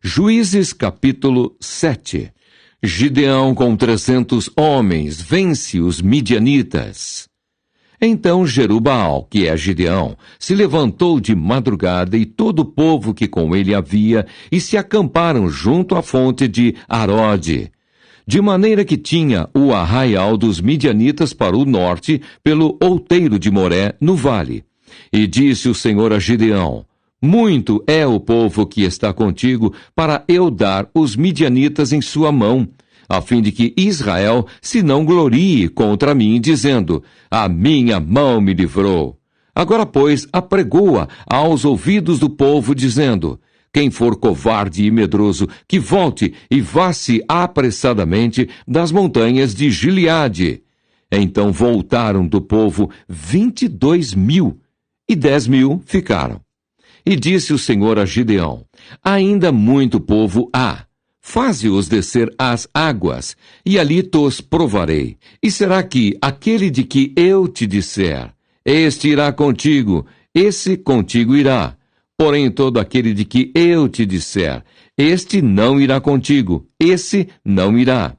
Juízes capítulo 7. Gideão com 300 homens vence os midianitas. Então Jerubaal, que é Gideão, se levantou de madrugada e todo o povo que com ele havia, e se acamparam junto à fonte de Arode, de maneira que tinha o arraial dos midianitas para o norte, pelo outeiro de Moré, no vale. E disse o Senhor a Gideão: muito é o povo que está contigo, para eu dar os midianitas em sua mão, a fim de que Israel se não glorie contra mim, dizendo: a minha mão me livrou. Agora, pois, apregoa aos ouvidos do povo, dizendo: quem for covarde e medroso, que volte e vá-se apressadamente das montanhas de Gileade. Então voltaram do povo 22.000, e 10.000 ficaram. E disse o Senhor a Gideão: ainda muito povo há. Faze-os descer às águas, e ali tos provarei. E será que aquele de que eu te disser, este irá contigo, esse contigo irá. Porém todo aquele de que eu te disser, este não irá contigo, esse não irá.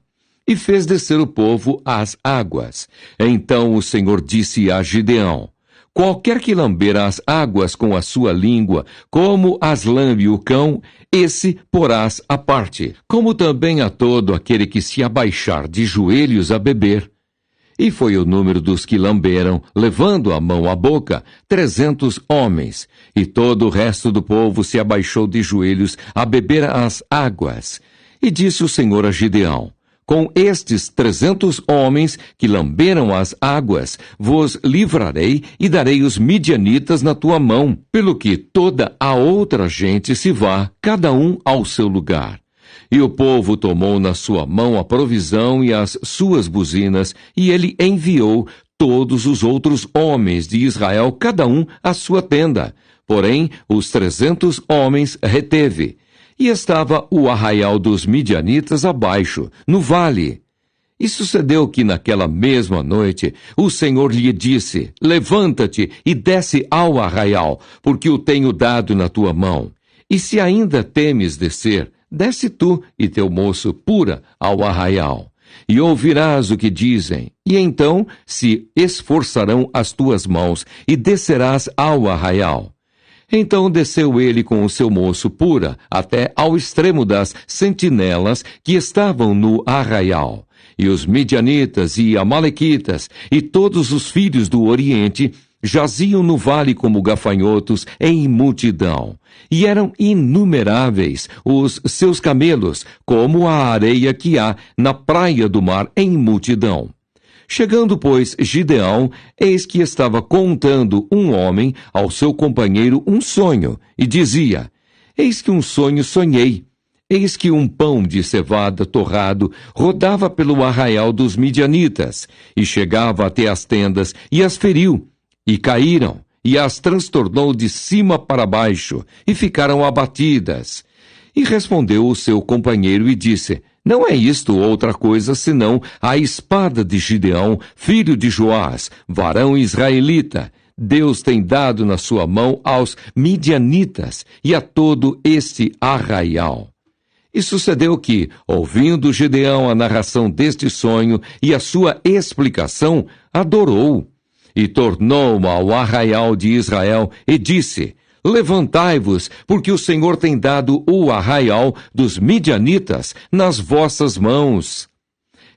E fez descer o povo às águas. Então o Senhor disse a Gideão: qualquer que lamber as águas com a sua língua, como as lambe o cão, esse porás à parte, como também a todo aquele que se abaixar de joelhos a beber. E foi o número dos que lamberam, levando a mão à boca, 300 homens, e todo o resto do povo se abaixou de joelhos a beber as águas. E disse o Senhor a Gideão: com estes 300 homens que lamberam as águas, vos livrarei e darei os midianitas na tua mão, pelo que toda a outra gente se vá, cada um ao seu lugar. E o povo tomou na sua mão a provisão e as suas buzinas, e ele enviou todos os outros homens de Israel, cada um à sua tenda. Porém, os 300 homens reteve. E estava o arraial dos midianitas abaixo, no vale. E sucedeu que naquela mesma noite o Senhor lhe disse: levanta-te e desce ao arraial, porque o tenho dado na tua mão. E se ainda temes descer, desce tu e teu moço pura ao arraial. E ouvirás o que dizem, e então se esforçarão as tuas mãos, e descerás ao arraial. Então desceu ele com o seu moço pura até ao extremo das sentinelas que estavam no arraial. E os midianitas e amalequitas e todos os filhos do Oriente jaziam no vale como gafanhotos em multidão. E eram inumeráveis os seus camelos, como a areia que há na praia do mar em multidão. Chegando, pois, Gideão, eis que estava contando um homem ao seu companheiro um sonho, e dizia: eis que um sonho sonhei. Eis que um pão de cevada torrado rodava pelo arraial dos midianitas, e chegava até as tendas, e as feriu, e caíram, e as transtornou de cima para baixo, e ficaram abatidas. E respondeu o seu companheiro e disse: não é isto outra coisa senão a espada de Gideão, filho de Joás, varão israelita. Deus tem dado na sua mão aos midianitas e a todo este arraial. E sucedeu que, ouvindo Gideão a narração deste sonho e a sua explicação, adorou. E tornou ao arraial de Israel e disse: levantai-vos, porque o Senhor tem dado o arraial dos midianitas nas vossas mãos.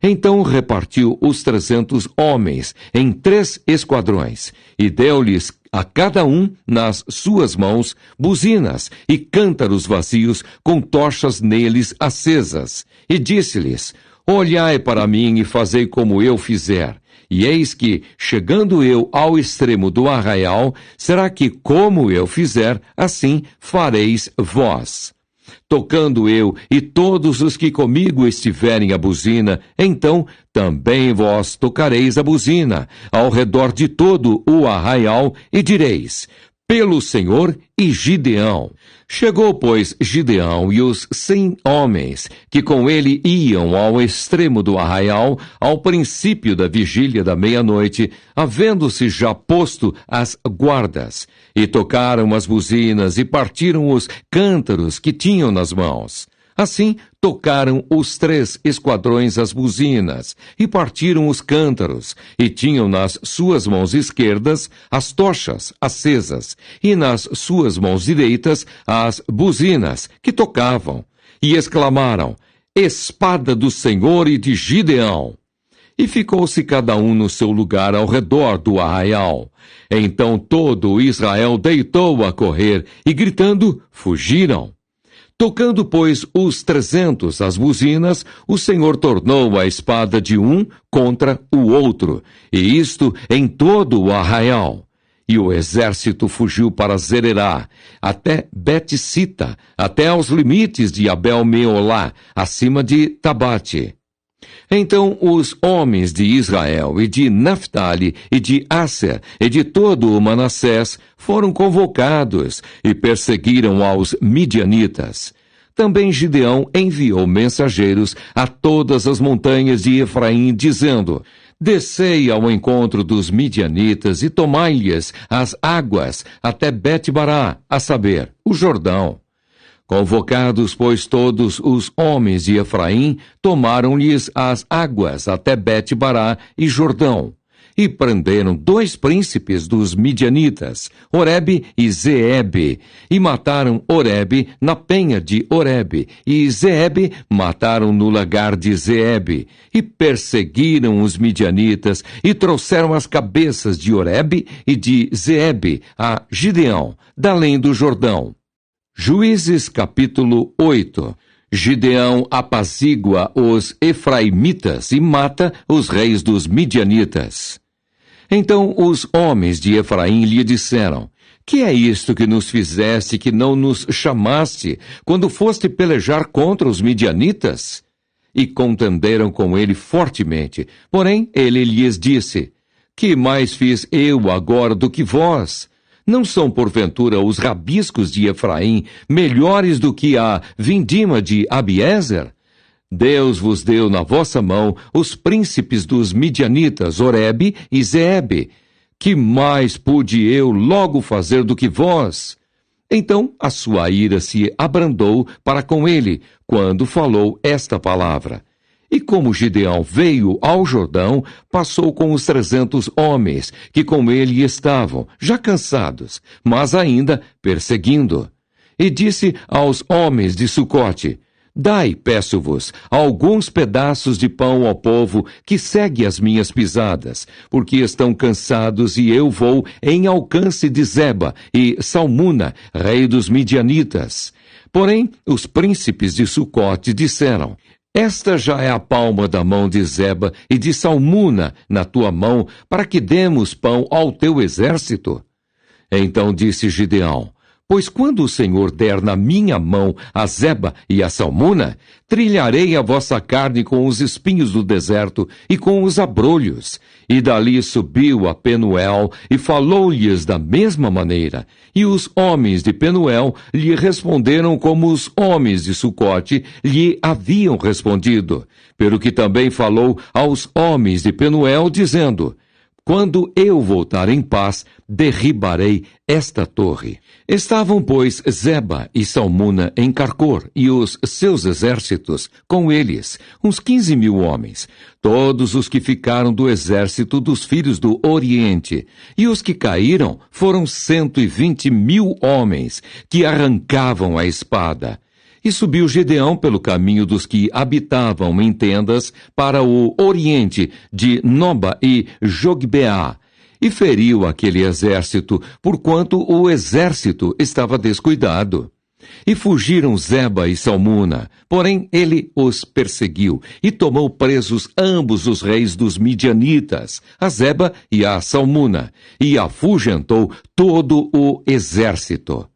Então repartiu os 300 homens em 3 esquadrões, e deu-lhes a cada um nas suas mãos buzinas e cântaros vazios com tochas neles acesas. E disse-lhes: olhai para mim e fazei como eu fizer. E eis que, chegando eu ao extremo do arraial, será que, como eu fizer, assim fareis vós. Tocando eu e todos os que comigo estiverem a buzina, então também vós tocareis a buzina, ao redor de todo o arraial, e direis: pelo Senhor e Gideão. Chegou, pois, Gideão e os 100 homens que com ele iam ao extremo do arraial, ao princípio da vigília da meia-noite, havendo-se já posto as guardas, e tocaram as buzinas e partiram os cântaros que tinham nas mãos. Assim, tocaram os 3 esquadrões as buzinas, e partiram os cântaros, e tinham nas suas mãos esquerdas as tochas acesas, e nas suas mãos direitas as buzinas, que tocavam, e exclamaram: Espada do Senhor e de Gideão! E ficou-se cada um no seu lugar ao redor do arraial. Então todo Israel deitou a correr, e gritando, fugiram. Tocando, pois, os 300 as buzinas, o Senhor tornou a espada de um contra o outro, e isto em todo o arraial. E o exército fugiu para Zererá, até Bet-Sita, até aos limites de Abel-Meolá, acima de Tabate. Então os homens de Israel e de Naftali e de Asser e de todo o Manassés foram convocados e perseguiram aos midianitas. Também Gideão enviou mensageiros a todas as montanhas de Efraim, dizendo: Descei ao encontro dos midianitas e tomai-lhes as águas até Bet-Bará, a saber, o Jordão. Convocados, pois, todos os homens de Efraim, tomaram-lhes as águas até Bet-Bará e Jordão, e prenderam 2 príncipes dos midianitas, Oreb e Zeebe, e mataram Oreb na penha de Oreb, e Zeebe mataram no lagar de Zeebe, e perseguiram os midianitas, e trouxeram as cabeças de Oreb e de Zeebe a Gideão, da além do Jordão. Juízes capítulo 8. Gideão apazigua os efraimitas e mata os reis dos midianitas. Então os homens de Efraim lhe disseram: Que é isto que nos fizeste, que não nos chamaste, quando foste pelejar contra os midianitas? E contenderam com ele fortemente. Porém, ele lhes disse: Que mais fiz eu agora do que vós? Não são, porventura, os rabiscos de Efraim melhores do que a vindima de Abiezer? Deus vos deu na vossa mão os príncipes dos midianitas, Oreb e Zeebe. Que mais pude eu logo fazer do que vós? Então a sua ira se abrandou para com ele, quando falou esta palavra. E como Gideão veio ao Jordão, passou com os 300 homens que com ele estavam, já cansados, mas ainda perseguindo. E disse aos homens de Sucote: Dai, peço-vos, alguns pedaços de pão ao povo que segue as minhas pisadas, porque estão cansados e eu vou em alcance de Zeba e Salmuna, rei dos midianitas. Porém, os príncipes de Sucote disseram: Esta já é a palma da mão de Zeba e de Salmuna na tua mão, para que demos pão ao teu exército. Então disse Gideão: Pois quando o Senhor der na minha mão a Zeba e a Salmuna, trilharei a vossa carne com os espinhos do deserto e com os abrolhos. E dali subiu a Penuel e falou-lhes da mesma maneira. E os homens de Penuel lhe responderam como os homens de Sucote lhe haviam respondido. Pelo que também falou aos homens de Penuel, dizendo: Quando eu voltar em paz, derribarei esta torre. Estavam, pois, Zeba e Salmuna em Carcor, e os seus exércitos com eles, uns 15.000 homens, todos os que ficaram do exército dos filhos do Oriente, e os que caíram foram 120.000 homens, que arrancavam a espada. E subiu Gideão pelo caminho dos que habitavam em tendas para o oriente de Noba e Jogbeá, e feriu aquele exército, porquanto o exército estava descuidado. E fugiram Zeba e Salmuna, porém ele os perseguiu, e tomou presos ambos os reis dos midianitas, a Zeba e a Salmuna, e afugentou todo o exército.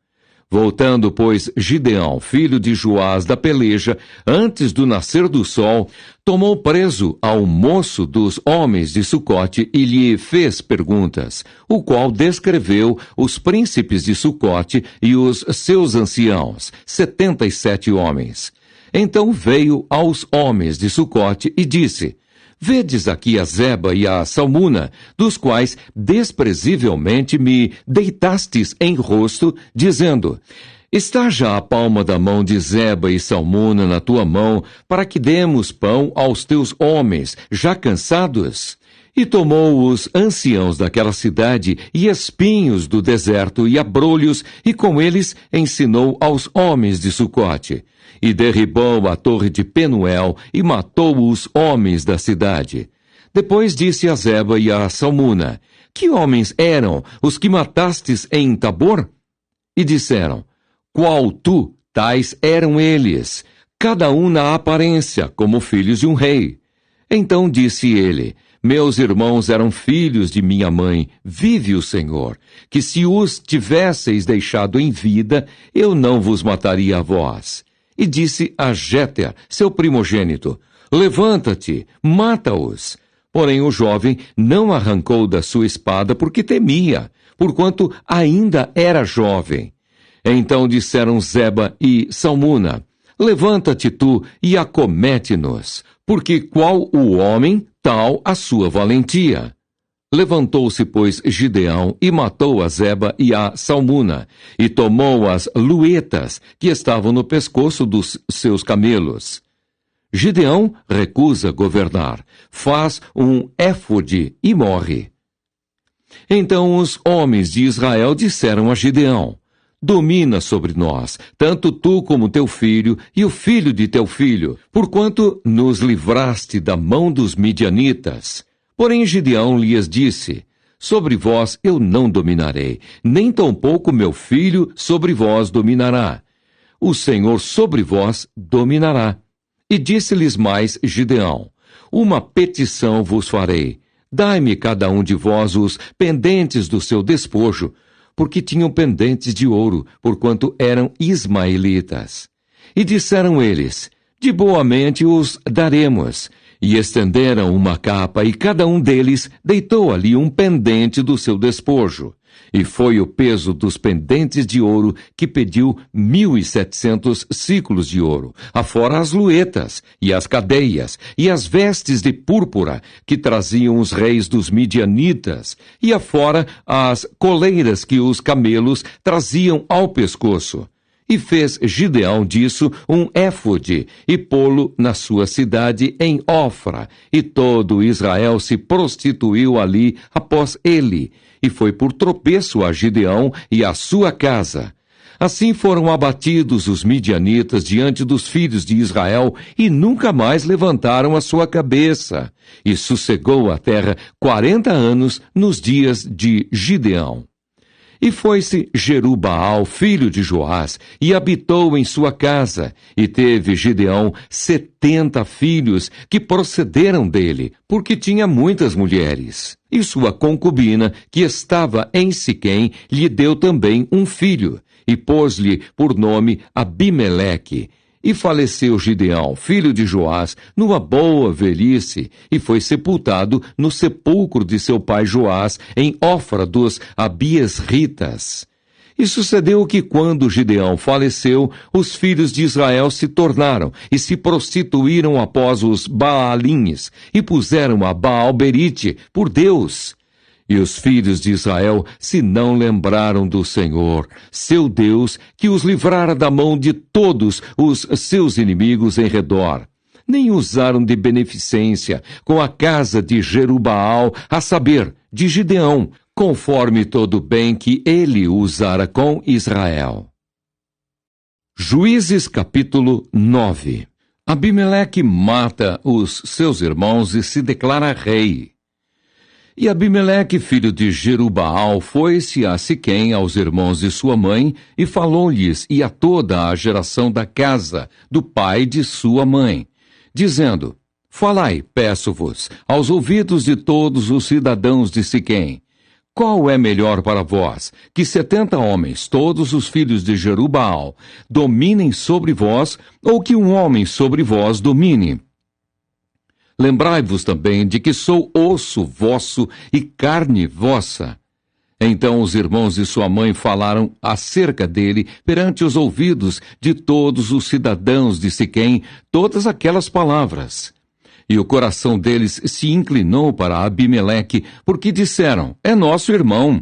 Voltando, pois, Gideão, filho de Joás, da peleja, antes do nascer do sol, tomou preso ao moço dos homens de Sucote e lhe fez perguntas, o qual descreveu os príncipes de Sucote e os seus anciãos, 77 homens. Então veio aos homens de Sucote e disse: Vedes aqui a Zeba e a Salmuna, dos quais desprezivelmente me deitastes em rosto, dizendo: Está já a palma da mão de Zeba e Salmuna na tua mão, para que demos pão aos teus homens, já cansados? E tomou os anciãos daquela cidade e espinhos do deserto e abrolhos, e com eles ensinou aos homens de Sucote. E derribou a torre de Penuel e matou os homens da cidade. Depois disse a Zeba e a Salmuna: Que homens eram os que matastes em Tabor? E disseram: Qual tu, tais eram eles, cada um na aparência, como filhos de um rei. Então disse ele: Meus irmãos eram filhos de minha mãe, vive o Senhor, que se os tivesseis deixado em vida, eu não vos mataria a vós. E disse a Jéter, seu primogênito: Levanta-te, mata-os. Porém o jovem não arrancou da sua espada porque temia, porquanto ainda era jovem. Então disseram Zeba e Salmuna: Levanta-te tu e acomete-nos, porque qual o homem, tal a sua valentia. Levantou-se, pois, Gideão e matou a Zeba e a Salmuna, e tomou as luetas que estavam no pescoço dos seus camelos. Gideão recusa governar, faz um éfode e morre. Então os homens de Israel disseram a Gideão: Domina sobre nós, tanto tu como teu filho e o filho de teu filho, porquanto nos livraste da mão dos midianitas. Porém Gideão lhes disse: Sobre vós eu não dominarei, nem tampouco meu filho sobre vós dominará. O Senhor sobre vós dominará. E disse-lhes mais Gideão: Uma petição vos farei. Dai-me cada um de vós os pendentes do seu despojo, porque tinham pendentes de ouro, porquanto eram ismaelitas. E disseram eles: De boamente os daremos. E estenderam uma capa, e cada um deles deitou ali um pendente do seu despojo. E foi o peso dos pendentes de ouro que pediu 1.700 ciclos de ouro, afora as luetas, e as cadeias, e as vestes de púrpura que traziam os reis dos midianitas, e afora as coleiras que os camelos traziam ao pescoço. E fez Gideão disso um éfode, e pô-lo na sua cidade em Ofra, e todo Israel se prostituiu ali após ele, e foi por tropeço a Gideão e a sua casa. Assim foram abatidos os midianitas diante dos filhos de Israel, e nunca mais levantaram a sua cabeça. E sossegou a terra 40 anos nos dias de Gideão. E foi-se Jerubaal, filho de Joás, e habitou em sua casa, e teve Gideão 70 filhos que procederam dele, porque tinha muitas mulheres. E sua concubina, que estava em Siquém, lhe deu também um filho, e pôs-lhe por nome Abimeleque. E faleceu Gideão, filho de Joás, numa boa velhice, e foi sepultado no sepulcro de seu pai Joás, em Ofra dos Abiesritas. E sucedeu que, quando Gideão faleceu, os filhos de Israel se tornaram e se prostituíram após os Baalins, e puseram a Baal-berite por Deus. E os filhos de Israel se não lembraram do Senhor, seu Deus, que os livrara da mão de todos os seus inimigos em redor. Nem usaram de beneficência com a casa de Jerubaal, a saber, de Gideão, conforme todo o bem que ele usara com Israel. Juízes capítulo 9. Abimeleque mata os seus irmãos e se declara rei. E Abimeleque, filho de Jerubaal, foi-se a Siquém aos irmãos de sua mãe, e falou-lhes e a toda a geração da casa do pai de sua mãe, dizendo: Falai, peço-vos, aos ouvidos de todos os cidadãos de Siquém, Qual é melhor para vós, que 70 homens, todos os filhos de Jerubbaal, dominem sobre vós, ou que um homem sobre vós domine? Lembrai-vos também de que sou osso vosso e carne vossa. Então os irmãos de sua mãe falaram acerca dele perante os ouvidos de todos os cidadãos de Siquém todas aquelas palavras. E o coração deles se inclinou para Abimeleque, porque disseram, é nosso irmão.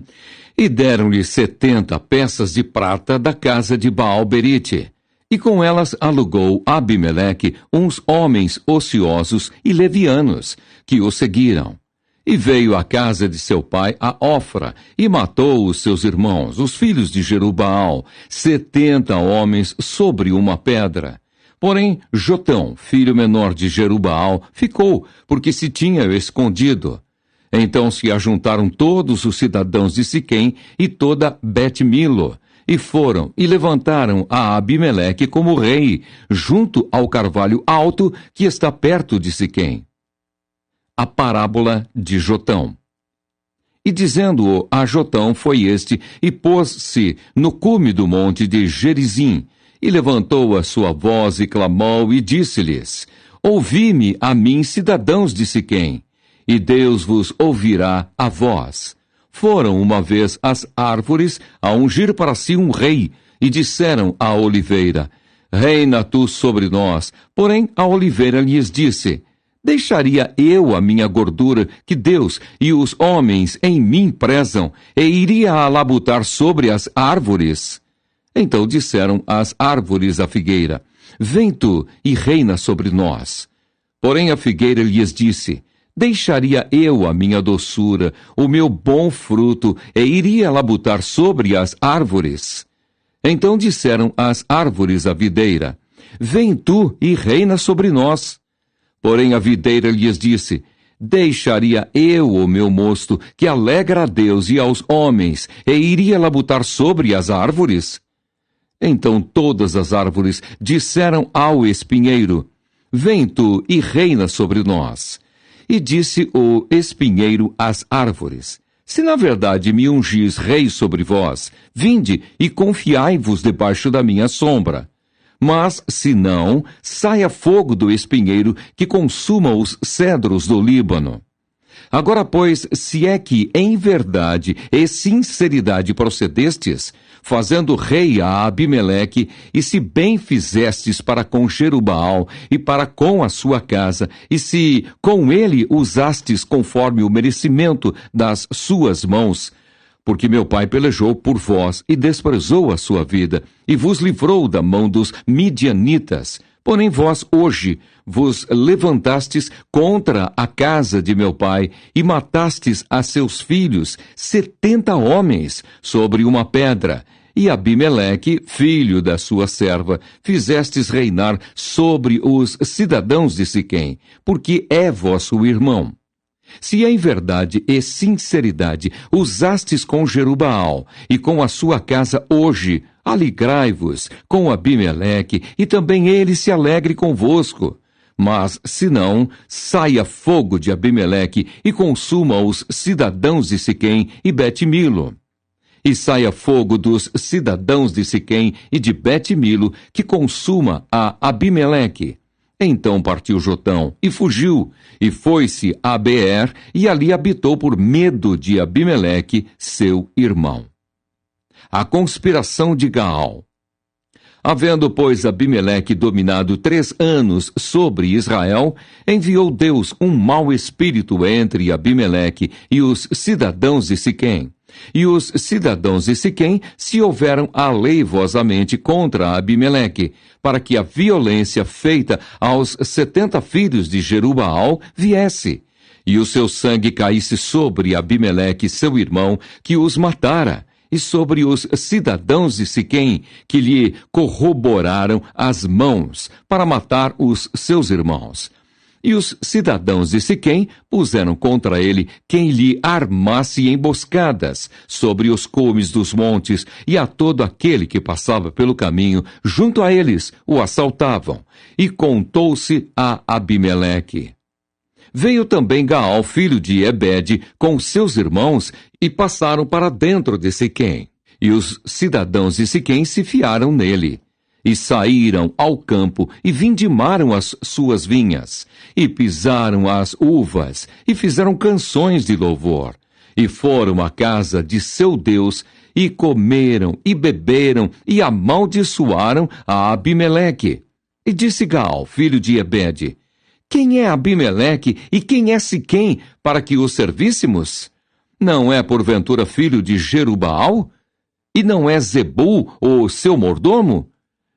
E deram-lhe 70 peças de prata da casa de Baal-Berite. E com elas alugou Abimeleque uns homens ociosos e levianos, que o seguiram. E veio à casa de seu pai a Ofra, e matou os seus irmãos, os filhos de Jerubbaal, 70 homens sobre uma pedra. Porém, Jotão, filho menor de Jerubbaal, ficou, porque se tinha escondido. Então se ajuntaram todos os cidadãos de Siquém e toda Bet-Milo, e foram e levantaram a Abimeleque como rei, junto ao carvalho alto que está perto de Siquém. A parábola de Jotão. E dizendo-o a Jotão foi este, e pôs-se no cume do monte de Gerizim, e levantou a sua voz e clamou, e disse-lhes, ouvi-me a mim, cidadãos de Siquém, e Deus vos ouvirá a vós. Foram uma vez as árvores a ungir para si um rei, e disseram à oliveira, reina tu sobre nós. Porém a oliveira lhes disse, deixaria eu a minha gordura, que Deus e os homens em mim prezam, e iria a labutar sobre as árvores? Então disseram as árvores à figueira, vem tu e reina sobre nós. Porém a figueira lhes disse, deixaria eu a minha doçura, o meu bom fruto, e iria labutar sobre as árvores? Então disseram as árvores à videira, vem tu e reina sobre nós. Porém a videira lhes disse, deixaria eu o meu mosto, que alegra a Deus e aos homens, e iria labutar sobre as árvores? Então todas as árvores disseram ao espinheiro, vem tu e reina sobre nós. E disse o espinheiro às árvores, se na verdade me ungis rei sobre vós, vinde e confiai-vos debaixo da minha sombra. Mas, se não, saia fogo do espinheiro que consuma os cedros do Líbano. Agora, pois, se é que em verdade e sinceridade procedestes, fazendo rei a Abimeleque, e se bem fizestes para com Jerubbaal e para com a sua casa, e se com ele usastes conforme o merecimento das suas mãos, porque meu pai pelejou por vós e desprezou a sua vida, e vos livrou da mão dos midianitas. Porém vós hoje vos levantastes contra a casa de meu pai, e matastes a seus filhos, 70 homens, sobre uma pedra. E Abimeleque, filho da sua serva, fizestes reinar sobre os cidadãos de Siquém, porque é vosso irmão. Se em verdade e sinceridade usastes com Jerubbaal e com a sua casa hoje, alegrai-vos com Abimeleque, e também ele se alegre convosco. Mas, se não, saia fogo de Abimeleque e consuma os cidadãos de Siquém e Bet-Milo. E saia fogo dos cidadãos de Siquém e de Bet-Milo, que consuma a Abimeleque. Então partiu Jotão e fugiu, e foi-se a Beer, e ali habitou por medo de Abimeleque, seu irmão. A conspiração de Gaal. Havendo, pois, Abimeleque dominado 3 anos sobre Israel, enviou Deus um mau espírito entre Abimeleque e os cidadãos de Siquém. E os cidadãos de Siquém se houveram aleivosamente contra Abimeleque, para que a violência feita aos 70 filhos de Jerubbaal viesse, e o seu sangue caísse sobre Abimeleque, seu irmão, que os matara, e sobre os cidadãos de Siquém, que lhe corroboraram as mãos para matar os seus irmãos. E os cidadãos de Siquém puseram contra ele quem lhe armasse emboscadas sobre os cumes dos montes, e a todo aquele que passava pelo caminho junto a eles o assaltavam. E contou-se a Abimeleque. Veio também Gaal, filho de Ebede, com seus irmãos, e passaram para dentro de Siquém. E os cidadãos de Siquém se fiaram nele. E saíram ao campo, e vindimaram as suas vinhas, e pisaram as uvas, e fizeram canções de louvor. E foram à casa de seu Deus, e comeram, e beberam, e amaldiçoaram a Abimeleque. E disse Gaal, filho de Ebede: quem é Abimeleque e quem é Siquém, para que o servíssemos? Não é porventura filho de Jerubaal? E não é Zebul, o seu mordomo?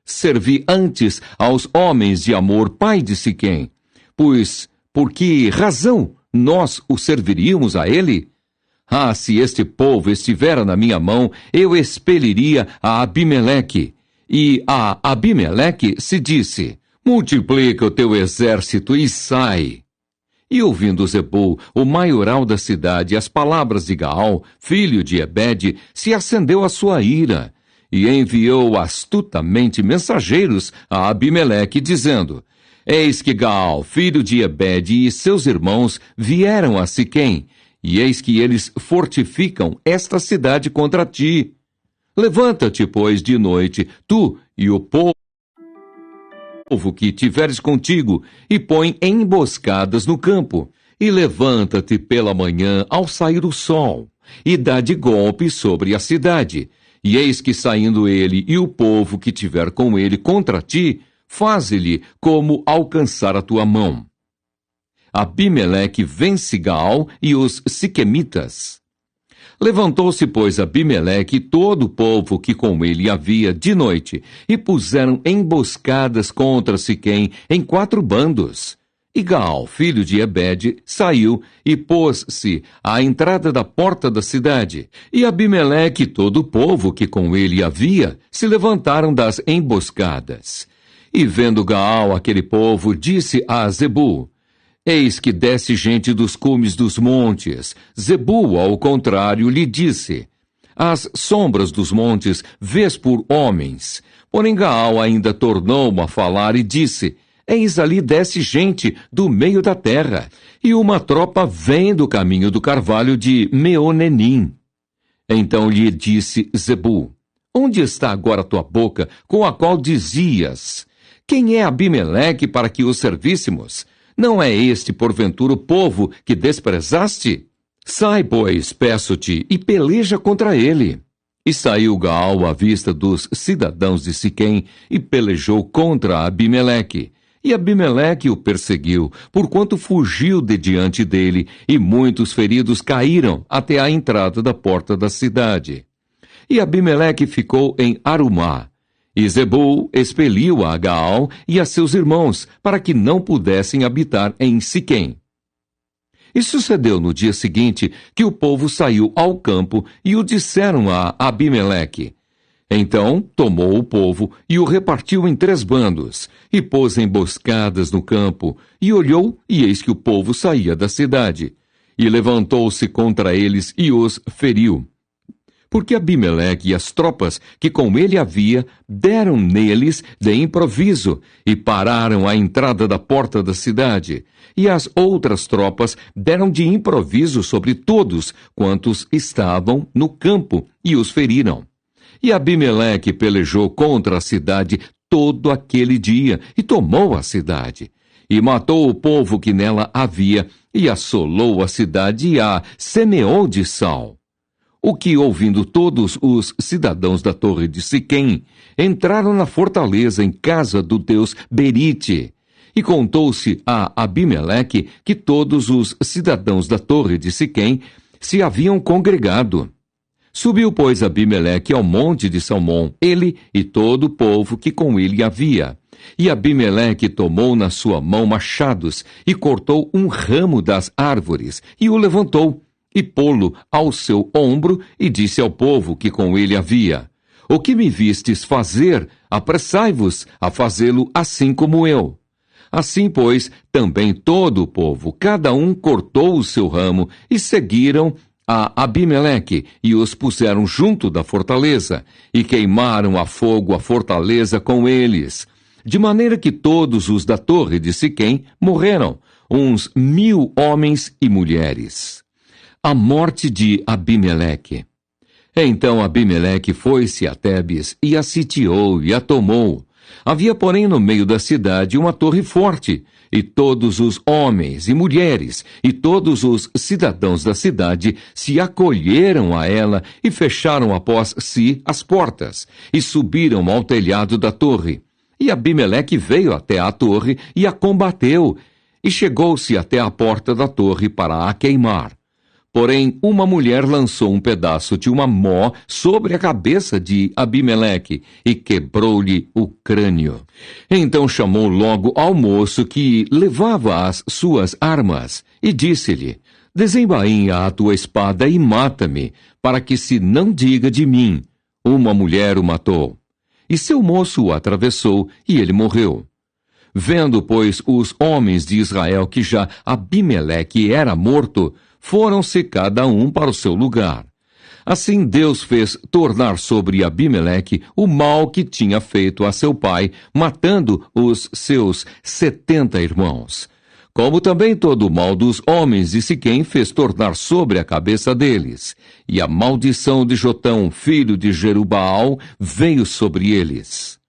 Servi antes aos homens de Amor, pai de Siquém. Pois, por que razão nós o serviríamos a ele? Ah, se este povo estivera na minha mão, eu expeliria a Abimeleque. E a Abimeleque se disse: multiplica o teu exército e sai. E ouvindo Zebul, o maioral da cidade, as palavras de Gaal, filho de Ebede, se acendeu a sua ira, e enviou astutamente mensageiros a Abimeleque, dizendo: eis que Gaal, filho de Ebede, e seus irmãos vieram a Siquém, e eis que eles fortificam esta cidade contra ti. Levanta-te, pois, de noite, tu e o povo que tiveres contigo, e põe emboscadas no campo, e levanta-te pela manhã ao sair o sol, e dá de golpe sobre a cidade. E eis que saindo ele e o povo que tiver com ele contra ti, faze-lhe como alcançar a tua mão. Abimeleque vence Gaal e os siquemitas. Levantou-se, pois, Abimeleque e todo o povo que com ele havia de noite, e puseram emboscadas contra Siquém em 4 bandos. E Gaal, filho de Ebede, saiu e pôs-se à entrada da porta da cidade. E Abimeleque e todo o povo que com ele havia se levantaram das emboscadas. E vendo Gaal aquele povo, disse a Zebul: eis que desce gente dos cumes dos montes. Zebul, ao contrário, lhe disse: as sombras dos montes vês por homens. Porém Gaal ainda tornou a falar e disse: eis ali desce gente do meio da terra, e uma tropa vem do caminho do carvalho de Meonenim. Então lhe disse Zebul: onde está agora a tua boca, com a qual dizias: quem é Abimeleque para que o servíssemos? Não é este, porventura, o povo que desprezaste? Sai, pois, peço-te, e peleja contra ele. E saiu Gaal à vista dos cidadãos de Siquém, e pelejou contra Abimeleque. E Abimeleque o perseguiu, porquanto fugiu de diante dele, e muitos feridos caíram até a entrada da porta da cidade. E Abimeleque ficou em Arumá. E Zebul expeliu a Gaal e a seus irmãos, para que não pudessem habitar em Siquém. E sucedeu no dia seguinte que o povo saiu ao campo e o disseram a Abimeleque. Então tomou o povo e o repartiu em 3 bandos, e pôs emboscadas no campo, e olhou, e eis que o povo saía da cidade. E levantou-se contra eles e os feriu. Porque Abimeleque e as tropas que com ele havia deram neles de improviso, e pararam à entrada da porta da cidade. E as outras tropas deram de improviso sobre todos quantos estavam no campo, e os feriram. E Abimeleque pelejou contra a cidade todo aquele dia, e tomou a cidade. E matou o povo que nela havia, e assolou a cidade, e a semeou de sal. O que, ouvindo todos os cidadãos da torre de Siquém, entraram na fortaleza em casa do deus Berite. E contou-se a Abimeleque que todos os cidadãos da torre de Siquém se haviam congregado. Subiu, pois, Abimeleque ao monte de Salmom, ele e todo o povo que com ele havia. E Abimeleque tomou na sua mão machados, e cortou um ramo das árvores, e o levantou, e pô-lo ao seu ombro, e disse ao povo que com ele havia: o que me vistes fazer, apressai-vos a fazê-lo assim como eu. Assim, pois, também todo o povo, cada um cortou o seu ramo, e seguiram a Abimeleque, e os puseram junto da fortaleza, e queimaram a fogo a fortaleza com eles, de maneira que todos os da torre de Siquém morreram, uns 1.000 homens e mulheres. A morte de Abimeleque. Então Abimeleque foi-se a Tebes e a sitiou e a tomou. Havia, porém, no meio da cidade uma torre forte, e todos os homens e mulheres e todos os cidadãos da cidade se acolheram a ela e fecharam após si as portas, e subiram ao telhado da torre. E Abimeleque veio até a torre e a combateu, e chegou-se até a porta da torre para a queimar. Porém, uma mulher lançou um pedaço de uma mó sobre a cabeça de Abimeleque e quebrou-lhe o crânio. Então chamou logo ao moço que levava as suas armas e disse-lhe: desembainha a tua espada e mata-me, para que se não diga de mim, uma mulher o matou. E seu moço o atravessou e ele morreu. Vendo, pois, os homens de Israel que já Abimeleque era morto, foram-se cada um para o seu lugar. Assim Deus fez tornar sobre Abimeleque o mal que tinha feito a seu pai, matando os seus 70 irmãos. Como também todo o mal dos homens de Siquém fez tornar sobre a cabeça deles. E a maldição de Jotão, filho de Jerubaal, veio sobre eles.